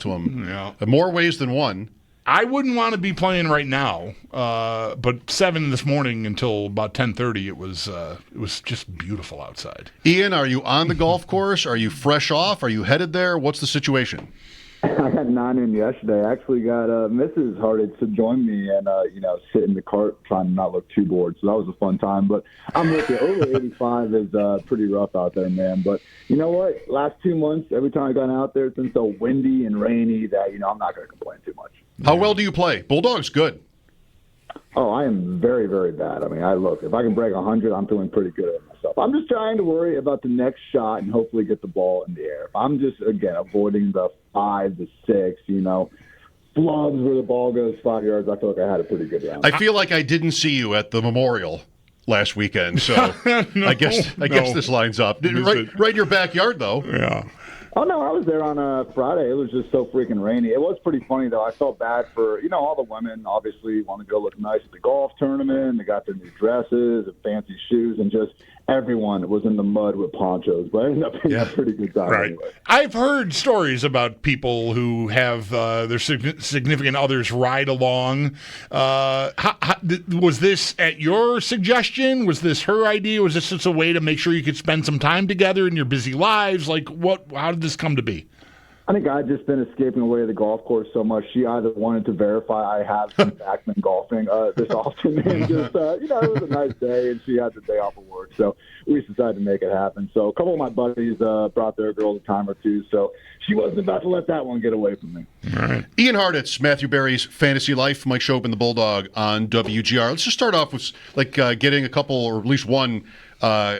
to him. Yeah. More ways than one. I wouldn't want to be playing right now, but 7 this morning until about 10:30, it was just beautiful outside. Ian, are you on the golf course? Are you fresh off? Are you headed there? What's the situation? I had 9 in yesterday. I actually got Mrs. Hartitz to join me and, sit in the cart trying to not look too bored. So that was a fun time. But I'm with you. Over 85 is pretty rough out there, man. But you know what? Last 2 months, every time I got out there, it's been so windy and rainy that, I'm not going to complain too much. How well do you play? Bulldog's good. Oh, I am very, very bad. I mean, if I can break 100, I'm feeling pretty good at myself. I'm just trying to worry about the next shot and hopefully get the ball in the air. If I'm just, again, avoiding the 5, the 6, flubs where the ball goes 5 yards, I feel like I had a pretty good round. I feel like I didn't see you at the Memorial last weekend, so I guess this lines up. Right in your backyard, though. Yeah. Oh, no, I was there on Friday. It was just so freaking rainy. It was pretty funny, though. I felt bad for, all the women obviously want to go look nice at the golf tournament. They got their new dresses and fancy shoes, and just everyone was in the mud with ponchos. But I ended up being a pretty good time anyway. I've heard stories about people who have their significant others ride along. Was this at your suggestion? Was this her idea? Was this just a way to make sure you could spend some time together in your busy lives? Like, how did this come to be? I think I'd just been escaping away to the golf course so much. She either wanted to verify I have in fact been golfing this often, and just, it was a nice day, and she had the day off of work. So we decided to make it happen. So a couple of my buddies brought their girls a time or two, so she wasn't about to let that one get away from me. All right. Ian Hartitz, Matthew Berry's Fantasy Life, Mike Schopp and The Bulldog on WGR. Let's just start off with getting a couple, or at least one,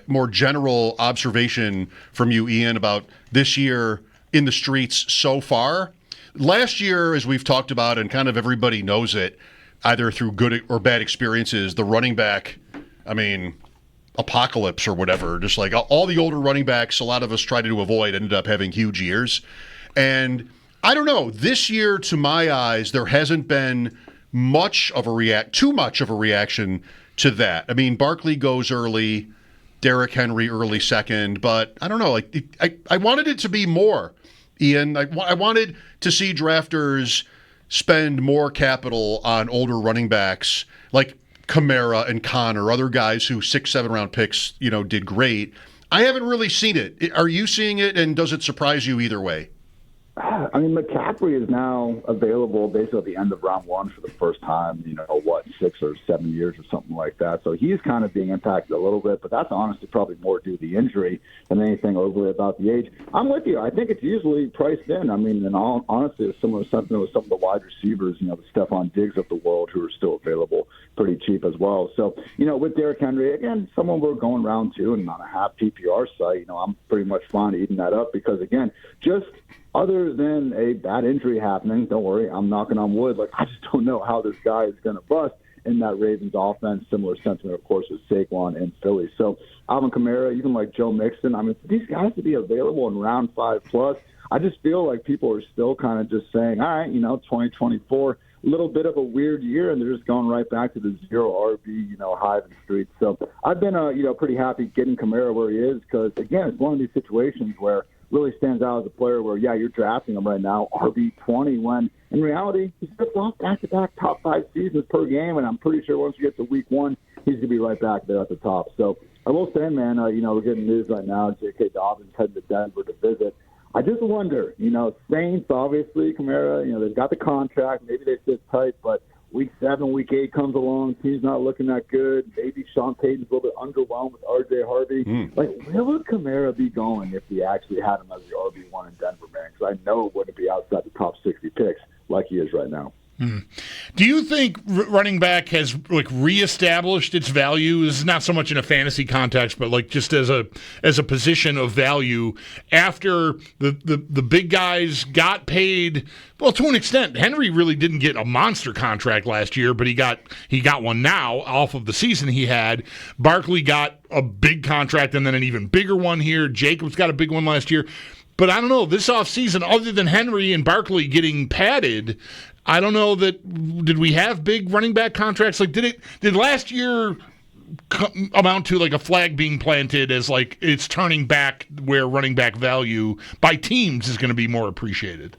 more general observation from you, Ian, about this year in the streets so far. Last year, as we've talked about, and kind of everybody knows it, either through good or bad experiences, the running back, apocalypse or whatever, just like all the older running backs a lot of us tried to avoid ended up having huge years. And I don't know, this year, to my eyes, there hasn't been too much of a reaction to that. Barkley goes early, Derrick Henry early second, but I don't know, I wanted it to be more. Ian, I wanted to see drafters spend more capital on older running backs like Kamara and Connor, other guys who 6-7 round picks, did great. I haven't really seen it. Are you seeing it, and does it surprise you either way? McCaffrey is now available basically at the end of round 1 for the first time, 6 or 7 years or something like that. So he's kind of being impacted a little bit, but that's honestly probably more due to the injury than anything overly about the age. I'm with you. I think it's usually priced in. Honestly, it's similar sentiment with some of the wide receivers, the Stephon Diggs of the world who are still available pretty cheap as well. So, with Derrick Henry, again, someone we're going round 2 and on a half PPR site, I'm pretty much fine eating that up because, again, just other than a bad injury happening, don't worry, I'm knocking on wood. I just don't know how this guy is going to bust in that Ravens offense. Similar sentiment, of course, with Saquon and Philly. So Alvin Kamara, even like Joe Mixon, for these guys to be available in round 5+, I just feel like people are still kind of just saying, all right, 2024, a little bit of a weird year, and they're just going right back to the zero RB, hive in the streets. So I've been, pretty happy getting Kamara where he is because, again, it's one of these situations where really stands out as a player where, you're drafting him right now, RB20, when in reality, he's just lost back-to-back top 5 seasons per game, and I'm pretty sure once you get to week 1, he's going to be right back there at the top. So I will say, man, we're getting news right now. J.K. Dobbins heading to Denver to visit. I just wonder, Saints, obviously, Kamara, they've got the contract. Maybe they sit tight, but week 7, week 8 comes along. Team's not looking that good. Maybe Sean Payton's a little bit underwhelmed with R.J. Harvey. Where would Kamara be going if we actually had him as the RB1 in Denver, man? Because I know it wouldn't be outside the top 60 picks like he is right now. Do you think running back has reestablished its value? This is not so much in a fantasy context, but just as a position of value after the big guys got paid. Well, to an extent, Henry really didn't get a monster contract last year, but he got one now off of the season he had. Barkley got a big contract and then an even bigger one here. Jacobs got a big one last year. But I don't know, this offseason, other than Henry and Barkley getting padded, I don't know did we have big running back contracts? Did last year amount to a flag being planted as it's turning back where running back value by teams is going to be more appreciated?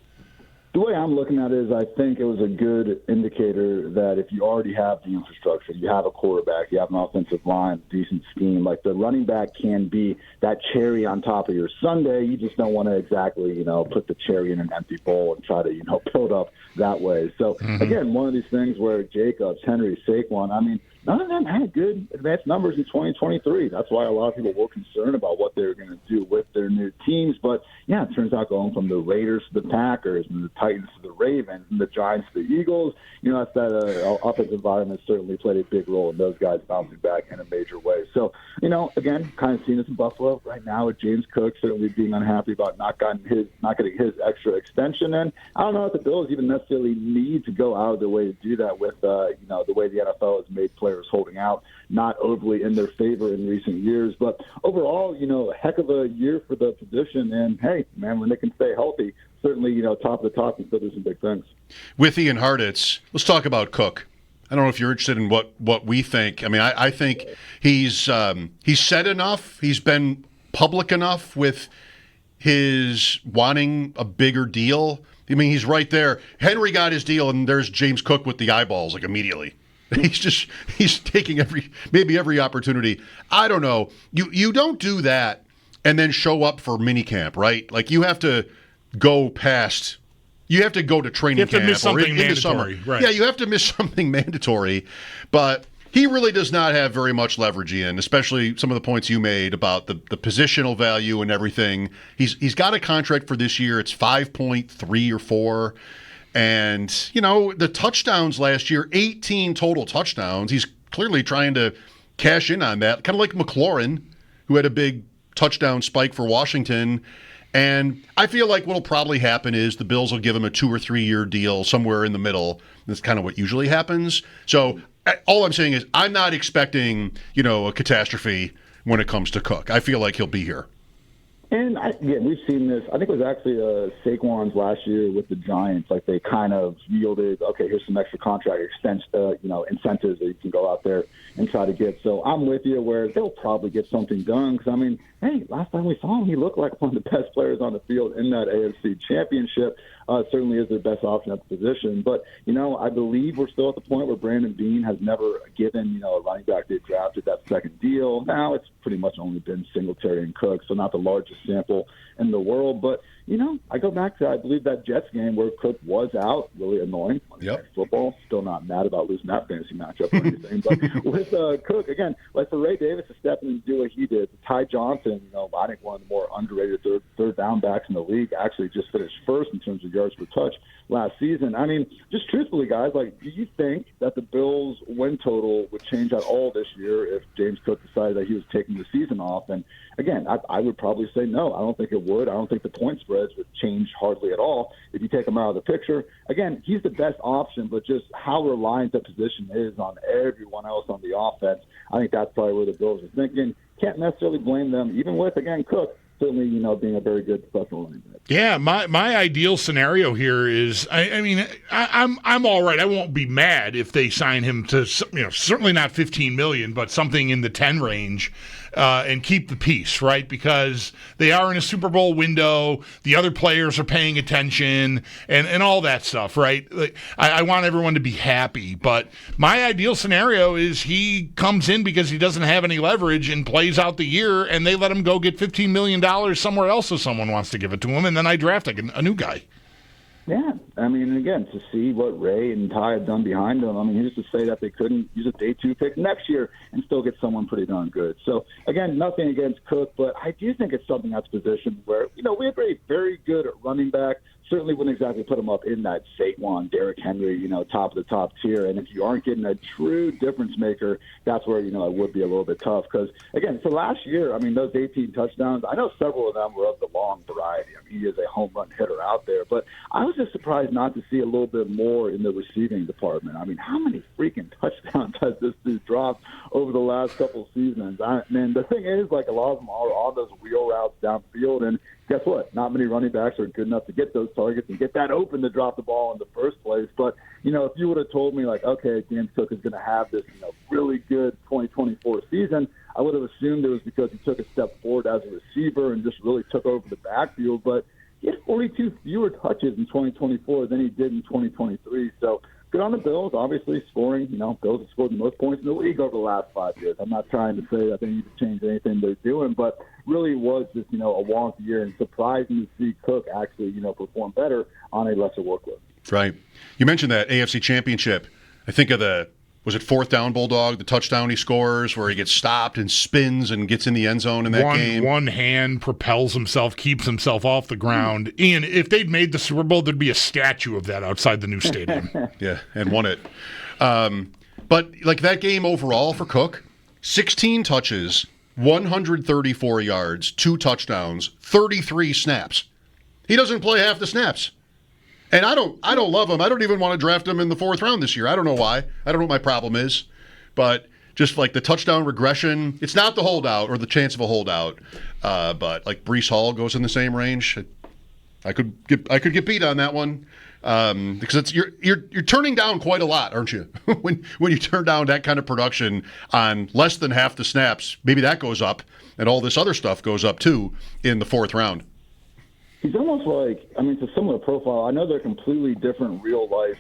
The way I'm looking at it is I think it was a good indicator that if you already have the infrastructure, you have a quarterback, you have an offensive line, decent scheme, like the running back can be that cherry on top of your sundae. You just don't want to exactly, put the cherry in an empty bowl and try to, build up that way. So, again, one of these things where Jacobs, Henry, Saquon, none of them had good advanced numbers in 2023. That's why a lot of people were concerned about what they were going to do with their new teams. But, yeah, it turns out going from the Raiders to the Packers and the Titans to the Ravens and the Giants to the Eagles, that's that offensive environment certainly played a big role in those guys bouncing back in a major way. So, again, kind of seeing this in Buffalo right now with James Cook certainly being unhappy about not getting his extra extension. And I don't know if the Bills even necessarily need to go out of their way to do that with, the way the NFL has made players holding out not overly in their favor in recent years. But overall, a heck of a year for the position. And, hey, man, when they can stay healthy, certainly, top of the top and still do some big things. With Ian Hartitz, let's talk about Cook. I don't know if you're interested in what we think. I think he's said enough. He's been public enough with his wanting a bigger deal. He's right there. Henry got his deal, and there's James Cook with the eyeballs, immediately. He's taking every opportunity. I don't know. You don't do that and then show up for minicamp, right? Like you have to go past. You have to go to training camp or into summer. Right. Yeah, you have to miss something mandatory. But he really does not have very much leverage, Ian, especially some of the points you made about the positional value and everything. He's got a contract for this year. It's 5.3 or 4. And, the touchdowns last year, 18 total touchdowns. He's clearly trying to cash in on that, kind of like McLaurin, who had a big touchdown spike for Washington. And I feel like what will probably happen is the Bills will give him a 2 or 3 year deal somewhere in the middle. That's kind of what usually happens. So all I'm saying is I'm not expecting, a catastrophe when it comes to Cook. I feel like he'll be here. And we've seen this. I think it was actually Saquon's last year with the Giants. Like they kind of yielded, okay, here's some extra contract incentives that you can go out there and try to get. So I'm with you where they'll probably get something done. Because hey, last time we saw him, he looked like one of the best players on the field in that AFC Championship. Certainly is their best option at the position. But, I believe we're still at the point where Brandon Beane has never given, a running back they drafted that second deal. Now it's pretty much only been Singletary and Cook, so not the largest sample in the world. But, I go back to, I believe, that Jets game where Cook was out, really annoying. Yep. Football, still not mad about losing that fantasy matchup or anything. But with Cook, again, like for Ray Davis to step in and do what he did, Ty Johnson, I think one of the more underrated third down backs in the league, actually just finished first in terms of yards per touch last season. Just truthfully, guys, do you think that the Bills' win total would change at all this year if James Cook decided that he was taking the season off? And again, I would probably say no. I don't think it would. I don't think the point spreads would change hardly at all if you take him out of the picture. Again, he's the best option, but just how reliant the position is on everyone else on the offense, I think that's probably where the Bills are thinking. Can't necessarily blame them, even with, again, Cook. Certainly, being a very good professional running back. Yeah, my ideal scenario here is, I'm all right. I won't be mad if they sign him to, certainly not $15 million, but something in the 10 range, and keep the peace, right? Because they are in a Super Bowl window. The other players are paying attention, and all that stuff, right? Like, I want everyone to be happy, but my ideal scenario is he comes in because he doesn't have any leverage and plays out the year, and they let him go get $15 million somewhere else if someone wants to give it to him, and then I draft a new guy. Yeah, again, to see what Ray and Ty have done behind them, who's to say that they couldn't use a day 2 pick next year and still get someone pretty darn good. So, again, nothing against Cook, but I do think it's something that's positioned where, we have a very good running back. Certainly wouldn't exactly put him up in that Saquon, Derrick Henry, top of the top tier. And if you aren't getting a true difference maker, that's where, it would be a little bit tough. Because, again, for last year, those 18 touchdowns, I know several of them were of the long variety. He is a home run hitter out there. But I was just surprised not to see a little bit more in the receiving department. How many freaking touchdowns has this dude dropped over the last couple of seasons? The thing is, a lot of them are on those wheel routes downfield. And guess what? Not many running backs are good enough to get those targets and get that open to drop the ball in the first place. But, if you would have told me, okay, James Cook is going to have this, really good 2024 season, I would have assumed it was because he took a step forward as a receiver and just really took over the backfield. But, he had 42 fewer touches in 2024 than he did in 2023. So good on the Bills, obviously scoring. Bills have scored the most points in the league over the last 5 years. I'm not trying to say that they need to change anything they're doing, but really was just, a wonky year, and surprising to see Cook actually, perform better on a lesser workload. Right. You mentioned that AFC Championship. I think of was it fourth down Bulldog, the touchdown he scores where he gets stopped and spins and gets in the end zone in that game? One hand propels himself, keeps himself off the ground. Ian, if they'd made the Super Bowl, there'd be a statue of that outside the new stadium. Yeah, and won it. But like that game overall for Cook, 16 touches, 134 yards, 2 touchdowns, 33 snaps. He doesn't play half the snaps. And I don't love him. I don't even want to draft him in the 4th round this year. I don't know why. I don't know what my problem is. But just like the touchdown regression, it's not the holdout or the chance of a holdout. But like Breece Hall goes in the same range. I could get beat on that one. Because you're turning down quite a lot, aren't you? when you turn down that kind of production on less than half the snaps, maybe that goes up and all this other stuff goes up too in the 4th round. He's almost like, it's a similar profile. I know they're completely different real life,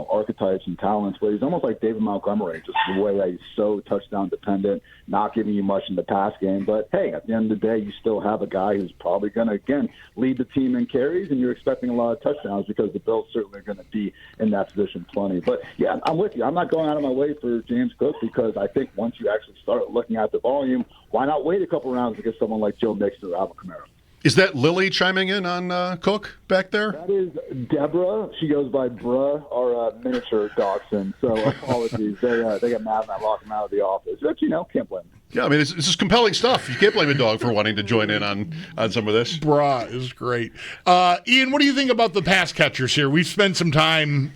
archetypes and talents, but he's almost like David Montgomery, just the way that he's so touchdown dependent, not giving you much in the pass game. But hey, at the end of the day, you still have a guy who's probably going to, again, lead the team in carries, and you're expecting a lot of touchdowns because the Bills certainly are going to be in that position plenty. But yeah, I'm with you. I'm not going out of my way for James Cook because I think once you actually start looking at the volume, why not wait a couple rounds to get someone like Joe Mixon or Alvin Kamara? Is that Lily chiming in on Cook back there? That is Deborah. She goes by Bruh, our miniature dachshund. So apologies. They get mad when I lock them out of the office. But, can't blame them. Yeah, this is compelling stuff. You can't blame a dog for wanting to join in on some of this. Bruh is great. Ian, what do you think about the pass catchers here? We've spent some time,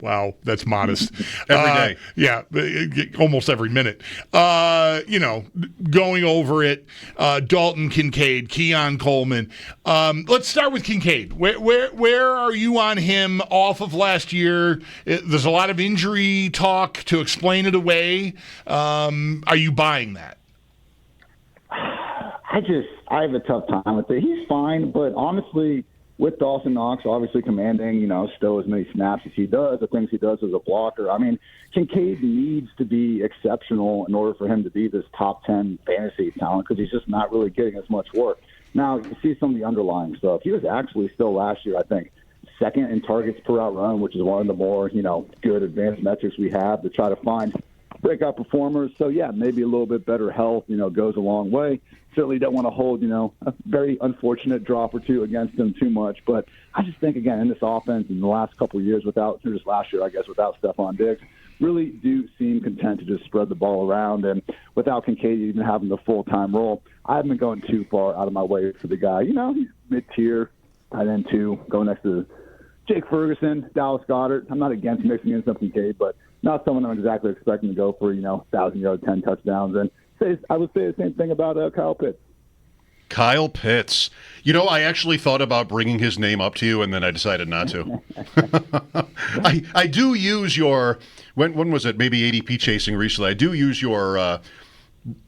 wow, that's modest. Every day. Yeah, almost every minute. Going over it, Dalton Kincaid, Keon Coleman. Let's start with Kincaid. Where are you on him off of last year? There's a lot of injury talk to explain it away. Are you buying that? I have a tough time with it. He's fine, but honestly, with Dawson Knox obviously commanding, still as many snaps as he does, the things he does as a blocker. Kincaid needs to be exceptional in order for him to be this top 10 fantasy talent because he's just not really getting as much work. Now, you see some of the underlying stuff. He was actually still last year, I think, second in targets per out run, which is one of the more, good advanced metrics we have to try to find breakout performers. So, yeah, maybe a little bit better health, goes a long way. Certainly don't want to hold, a very unfortunate drop or two against him too much. But I just think, again, in this offense in the last couple of years just last year, I guess, without Stephon Diggs, really do seem content to just spread the ball around. And without Kincaid even having the full-time role, I haven't been going too far out of my way for the guy. He's mid-tier, tight end 2, going next to Jake Ferguson, Dallas Goedert. I'm not against mixing in some Kincaid, but not someone I'm exactly expecting to go for, 1,000 yards, 10 touchdowns. And I would say the same thing about Kyle Pitts. Kyle Pitts. I actually thought about bringing his name up to you, and then I decided not to. I do use your, when was it, maybe ADP chasing recently, I do use your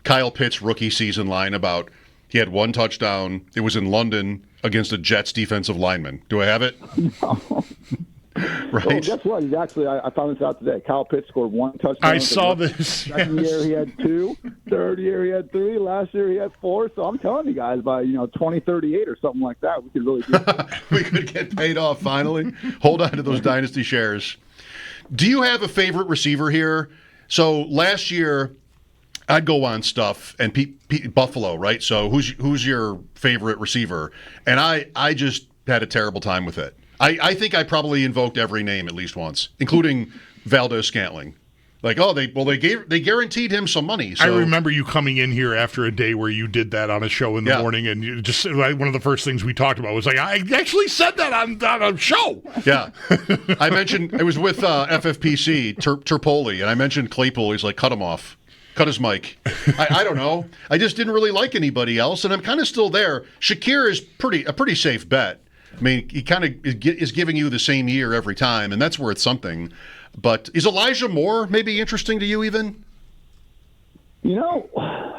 Kyle Pitts rookie season line about he had 1 touchdown. It was in London against a Jets defensive lineman. Do I have it? No. Right. Well, guess what? He's actually, I found this out today. Kyle Pitts scored 1 touchdown. I saw this. Second year he had 2. Third year he had 3. Last year he had 4. So I'm telling you guys, by 2038 or something like that, we could really do it. We could get paid off finally. Hold on to those dynasty shares. Do you have a favorite receiver here? So last year, I'd go on stuff and Buffalo, right? So who's your favorite receiver? And I just had a terrible time with it. I think I probably invoked every name at least once, including Valdez-Scantling. Like, they guaranteed him some money. So. I remember you coming in here after a day where you did that on a show in the morning, and you just one of the first things we talked about was like, I actually said that on a show. Yeah, I mentioned it was with FFPC Terpoli, and I mentioned Claypool. He's like, cut him off. Cut his mic. I don't know. I just didn't really like anybody else, and I'm kind of still there. Shakir is a pretty safe bet. He kind of is giving you the same year every time, and that's worth something. But is Elijah Moore maybe interesting to you even?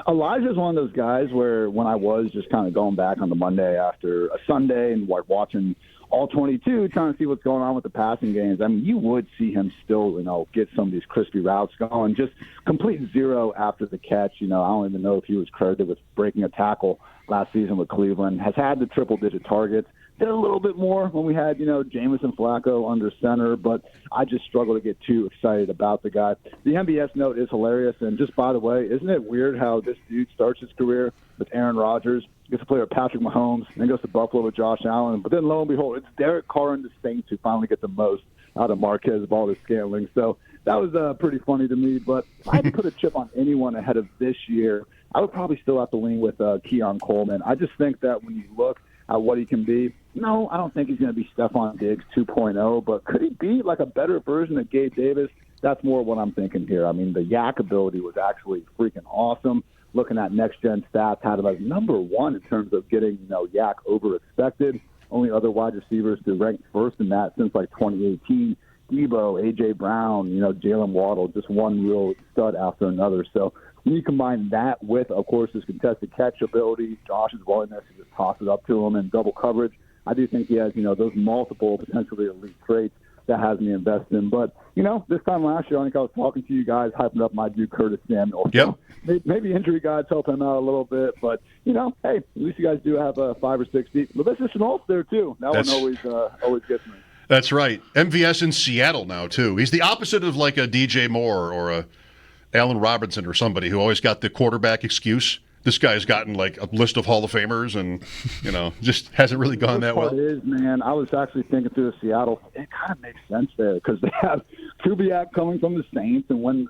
Elijah's one of those guys where when I was just kind of going back on the Monday after a Sunday and watching all 22, trying to see what's going on with the passing games, I mean, you would see him still, get some of these crispy routes going, just complete zero after the catch. I don't even know if he was credited with breaking a tackle last season with Cleveland, has had the triple-digit targets. Did a little bit more when we had, Jameson Flacco under center, but I just struggle to get too excited about the guy. The MBS note is hilarious, and just by the way, isn't it weird how this dude starts his career with Aaron Rodgers, gets to play with Patrick Mahomes, then goes to Buffalo with Josh Allen, but then lo and behold, it's Derek Carr and the Saints who finally get the most out of Marquez Valdes-Scantling. So that was pretty funny to me, but if I had to put a chip on anyone ahead of this year, I would probably still have to lean with Keon Coleman. I just think that when you look at what he can be, no, I don't think he's going to be Stephon Diggs 2.0, but could he be like a better version of Gabe Davis? That's more what I'm thinking here. I mean, the yak ability was actually freaking awesome. Looking at next-gen stats, had him as number one in terms of getting, yak over expected. Only other wide receivers to rank first in that since like 2018. Debo, A.J. Brown, Jalen Waddle, just one real stud after another. So when you combine that with, of course, his contested catch ability, Josh's willingness to just toss it up to him in double coverage, I do think he has, those multiple potentially elite traits that has me invested in. But, this time last year, I think I was talking to you guys, hyping up my dude Curtis Samuel. Yep. So maybe injury guys help him out a little bit. But, hey, at least you guys do have 5 or 6 deep. But this is Schmaltz there, too. That one always gets me. That's right. MVS in Seattle now, too. He's the opposite of like a DJ Moore or a Allen Robinson or somebody who always got the quarterback excuse. This guy's gotten like a list of Hall of Famers and, just hasn't really gone that well. It is, man. I was actually thinking through the Seattle. It kind of makes sense there because they have Kubiak coming from the Saints, and when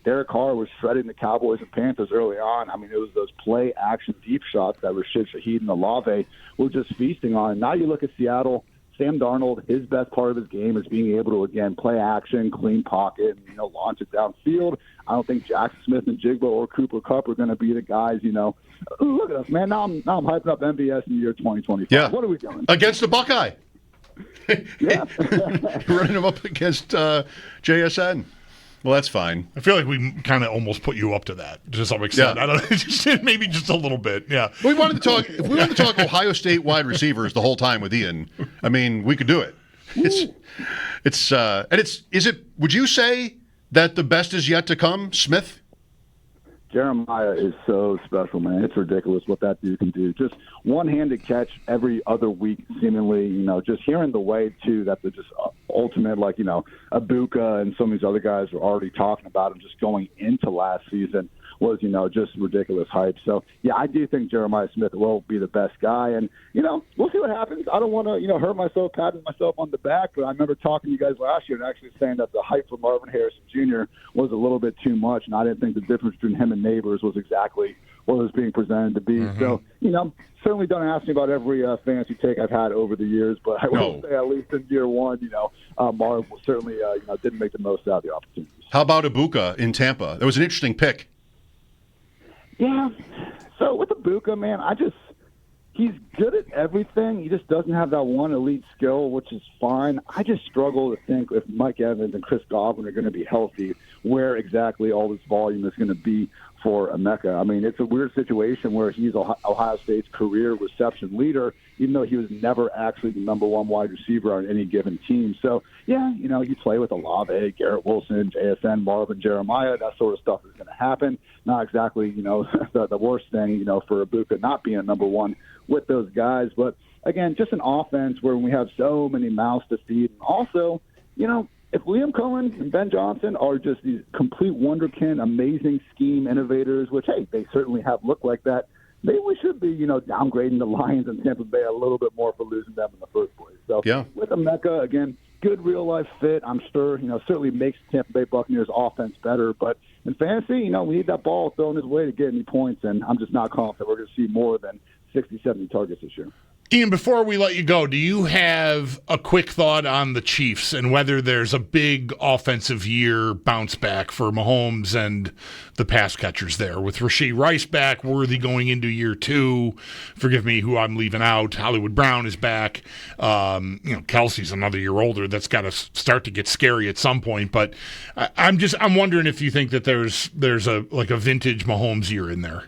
Derek Carr was shredding the Cowboys and Panthers early on, I mean, it was those play-action deep shots that Rashid Shaheed and Olave were just feasting on. Now you look at Seattle, Sam Darnold, his best part of his game is being able to, again, play action, clean pocket, and, launch it downfield. I don't think Jackson Smith and Jigba or Cooper Kupp are going to be the guys, Look at us, man. Now I'm hyping up MVS in the year 2025. Yeah. What are we doing? Against the Buckeye. Yeah. Running him up against JSN. Well, that's fine. I feel like we kind of almost put you up to that to some extent. Yeah. I don't know, just maybe just a little bit. Yeah. If we wanted to talk Ohio State wide receivers the whole time with Ian, I mean, we could do it. Would you say that the best is yet to come, Smith? Jeremiah is so special, man. It's ridiculous what that dude can do. Just one-handed catch every other week, seemingly, just hearing the way, too, that the just ultimate, like, Ibuka and some of these other guys were already talking about him just going into last season was, just ridiculous hype. So, yeah, I do think Jeremiah Smith will be the best guy. And, we'll see what happens. I don't want to, hurt myself, patting myself on the back, but I remember talking to you guys last year and actually saying that the hype for Marvin Harrison Jr. was a little bit too much, and I didn't think the difference between him and Neighbors was exactly what it was being presented to be. Mm-hmm. So, certainly don't ask me about every fantasy take I've had over the years, but I will say at least in year one, Marv certainly, didn't make the most out of the opportunities. How about Ibuka in Tampa? That was an interesting pick. Yeah. So with Ibuka, man, he's good at everything. He just doesn't have that one elite skill, which is fine. I just struggle to think if Mike Evans and Chris Godwin are going to be healthy, where exactly all this volume is going to be for Emeka. I mean, it's a weird situation where he's Ohio State's career reception leader, even though he was never actually the number one wide receiver on any given team. So, yeah, you play with Olave, Garrett Wilson, JSN, Marvin, Jeremiah, that sort of stuff is going to happen. Not exactly, the worst thing, for Ibuka not being a number one with those guys. But, again, just an offense where we have so many mouths to feed. And also, if Liam Cohen and Ben Johnson are just these complete wonderkin, amazing scheme innovators, which, hey, they certainly have looked like that, maybe we should be, downgrading the Lions and Tampa Bay a little bit more for losing them in the first place. So with Emeka, again, good real-life fit, I'm sure, certainly makes Tampa Bay Buccaneers offense better. But in fantasy, we need that ball thrown his way to get any points, and I'm just not confident we're going to see more than 60, 70 targets this year. Ian, before we let you go, do you have a quick thought on the Chiefs and whether there's a big offensive year bounce back for Mahomes and the pass catchers there? With Rashee Rice back, Worthy going into year 2, forgive me who I'm leaving out, Hollywood Brown is back, Kelsey's another year older. That's got to start to get scary at some point. But I'm wondering if you think that there's a vintage Mahomes year in there.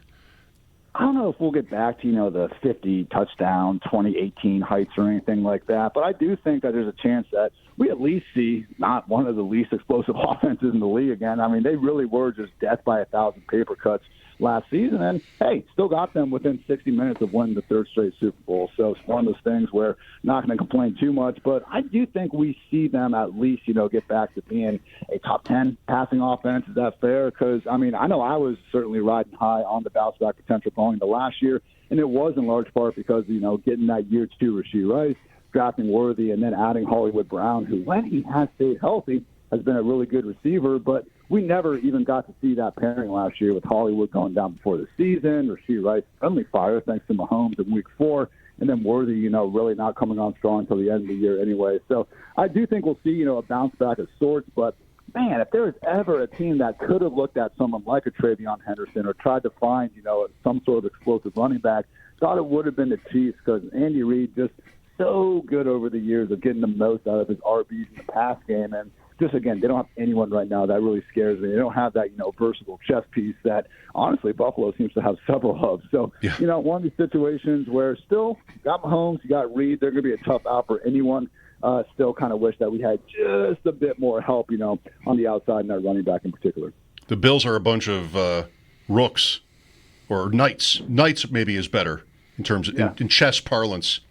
I don't know if we'll get back to, the 50 touchdown, 2018 heights or anything like that, but I do think that there's a chance that we at least see not one of the least explosive offenses in the league again. I mean, they really were just death by 1,000 paper cuts last season, and hey, still got them within 60 minutes of winning the 3rd straight Super Bowl. So it's one of those things where not going to complain too much, but I do think we see them at least, get back to being a top 10 passing offense. Is that fair? Because, I know I was certainly riding high on the bounce back potential going into last year, and it was in large part because, getting that year 2 Rashee Rice, drafting Worthy, and then adding Hollywood Brown, who, when he has stayed healthy, has been a really good receiver, but we never even got to see that pairing last year with Hollywood going down before the season, Rashee Rice suddenly fire thanks to Mahomes in week 4, and then Worthy, really not coming on strong until the end of the year anyway. So I do think we'll see, a bounce back of sorts, but man, if there was ever a team that could have looked at someone like a Travion Henderson or tried to find, some sort of explosive running back, thought it would have been the Chiefs because Andy Reid just so good over the years of getting the most out of his RBs in the pass game. And just, again, they don't have anyone right now that really scares me. They don't have that, versatile chess piece that, honestly, Buffalo seems to have several of. So, one of these situations where still you got Mahomes, you got Reed, they're going to be a tough out for anyone. Still kind of wish that we had just a bit more help, on the outside and that running back in particular. The Bills are a bunch of rooks or knights. Knights maybe is better in terms of, in chess parlance.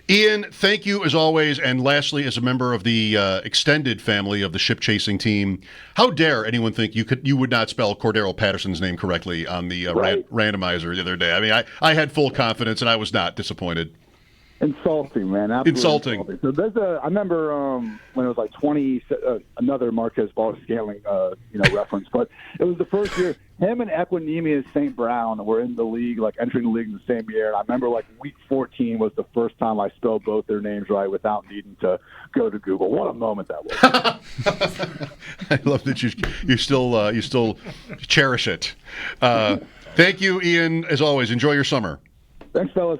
Ian, thank you as always. And lastly, as a member of the extended family of the ship chasing team, how dare anyone think you would not spell Cordero Patterson's name correctly on the randomizer the other day? I mean, I had full confidence and I was not disappointed. Insulting, man. Absolutely insulting. So there's I remember when it was like 20, another Marquez Ball-Scaling, reference, but it was the first year him and Equinemius St. Brown were in the league, like entering the league in the same year. And I remember like week 14 was the first time I spelled both their names right without needing to go to Google. What a moment that was. I love that you still cherish it. Thank you, Ian. As always, enjoy your summer. Thanks, fellas.